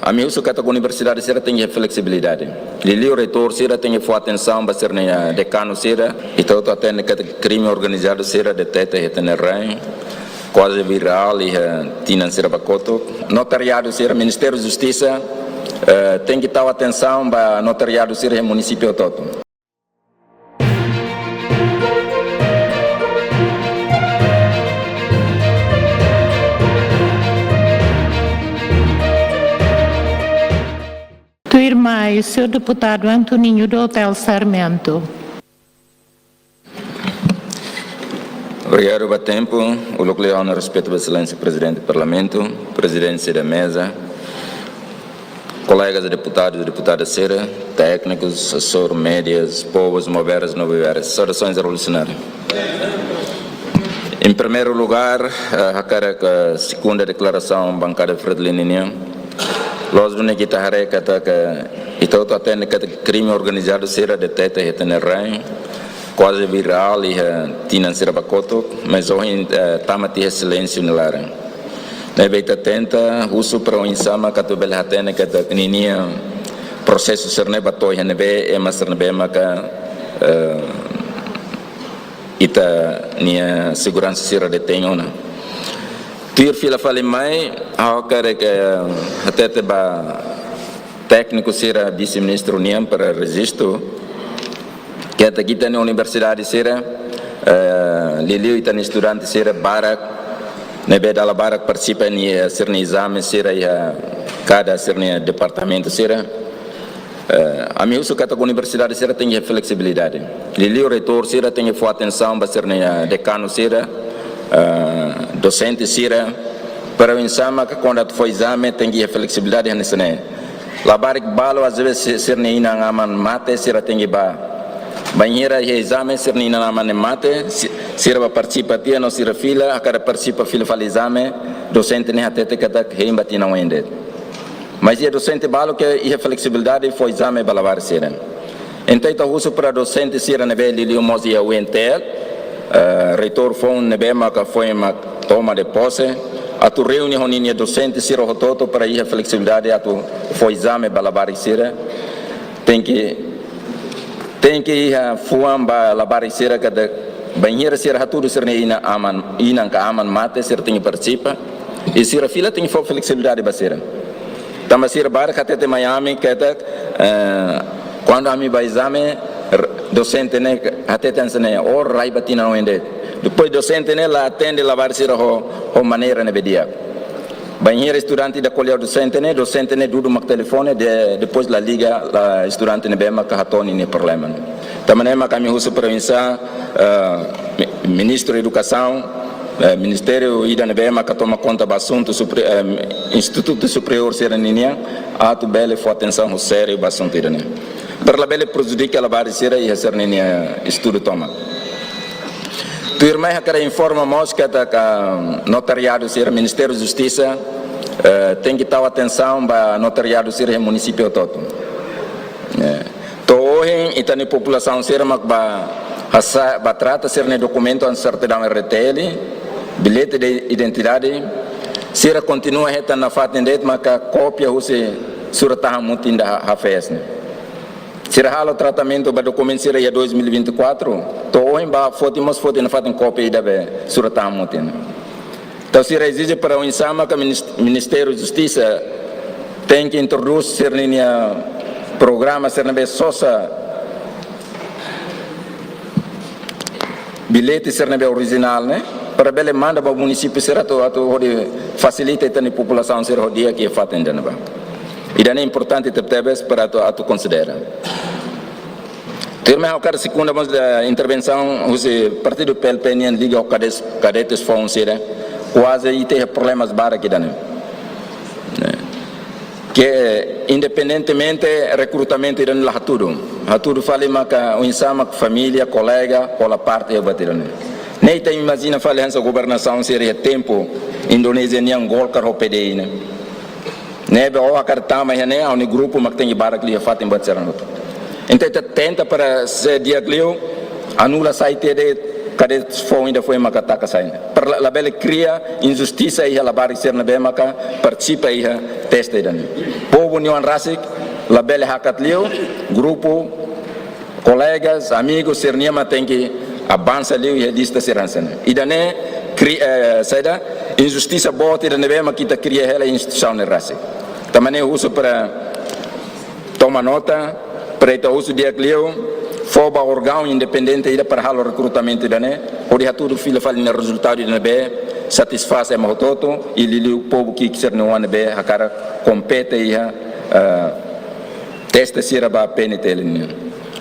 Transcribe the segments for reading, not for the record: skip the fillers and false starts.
A mim uso que a universidade será tem flexibilidade. O reitor será tem atenção para ser decano será e todo atende que crime organizado será deteta e tem rain quase viral e tinha será bacoto. Notariado será Ministério da Justiça tem que dar atenção para notariado será município todo. Tua irmã e o seu deputado Antoninho do Hotel Sarmento. Obrigado pelo tempo. O local no respeito ao excelência presidente do Parlamento, presidência da mesa, colegas deputados e deputadas Sera, técnicos, assessores, médias, povos, moveras, não moveras. Saudações revolucionárias. Em primeiro lugar, a segunda declaração bancada Fredelininha. Nós não que está que todo atende que crime organizado será deteta e tem rain quase viral e tinha será bacoto, mas hoje estamos a silêncio no lar. Neve tenta uso para o insama que tu bela atende que a nininha processo ser neba toia nebe é mas nebe maka ita nia segurança será detenhona. Tir fila fale mai, ao cara que até te ba técnico será vice-ministro União para registro, que até aqui na universidade será, Liliu e tem estudante será barak, nebe dala barak participa ni ser ni exame será cada ser ni departamento será. A mim uso que a universidade será tem flexibilidade. Liliu reitor será tem atenção para ser ni decano será. Docente sira para o insama que quando tu foi exame tem que flexibilidade nesse né labarik balo às vezes ser nem na aman mate sira tem que banheira e exame ser nem na aman mate sira participa tia não sira fila a cada participa fila fala exame docente nem até que tá reimba tina wende mas é docente balo que a flexibilidade foi exame balavar sira então uso para docente sira nebe lili mozia o entel reitor foi nebema que foi uma toma de posse a tu reunião honinha docente sira rototo para ir a flexibilidade a tu foi exame balabari sira tem que ir a fuam balabari sira que de banheira sira tudo sira ina aman ina ka aman mate sira tem que participa e sira fila tem que for flexibilidade basira tama sira bar que até Miami que até quando a mim vai exame docente né até tem né or rai batina não ende depois docente né lá atende lavar sira ho maneira né bedia banheiro estudante da colher docente né dudu mak telefone depois la liga la estudante né bema ka hatoni ne problema também mak kami uso província ministro da educação ministério ida né bema ka toma conta do assunto instituto superior seraninia atu bele fo atenção sério do assunto ida né per la belle prejudica la barriera e ser nenia estudo toma. Tu irmã que informa mosca da notariado ser Ministério da Justiça tem que dar atenção para notariado ser município todo. To hoje e tani população ser mak ba trata ser ne documento an certidão RTL, bilhete de identidade, ser continua reta na fatendet maka cópia use surataha mutinda hafesne. Será o tratamento para documento seria 2024, então ba foto na fatem cópia da be suratan mutin. Então se exige para o insama que o Ministério da Justiça tem que introduzir linha programa ser na be sosa bilhete ser na be original né para bele manda para o município será to facilita a população ser o dia que fatem dana ba. E daí é importante para tu considera. Termina a segunda intervenção, o partido PLP nem liga ao cadetes fonseira, quase e tem problemas bara aqui daí. Que independentemente recrutamento irá lá tudo fala que o insama família, colega, ou a parte é bater né. Nem tem imagina fala essa governação seria tempo Indonésia nem Angol o PDI né. Nebe ou a carta mas né ao grupo mas tem bara que ia fazer bater então tenta para se diaglio anula site de cadê foi ainda foi macataca saindo para a bela cria injustiça e ela vai ser na bem maca participa aí testa aí dani povo União Rasik a bela hacatlio grupo colegas amigos ser niama tem que avança ali e lista serança e dane saída injustiça bota e dane bem maca kita cria ela instituição na Rasik também uso para tomar nota para itu uso dia clio foba órgão independente ida para halo recrutamento dane ori tudo fila fali na resultado dane be satisfaz ema toto e lili o povo que ser no ano be hakara compete ia testa sira ba PNT.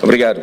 Obrigado.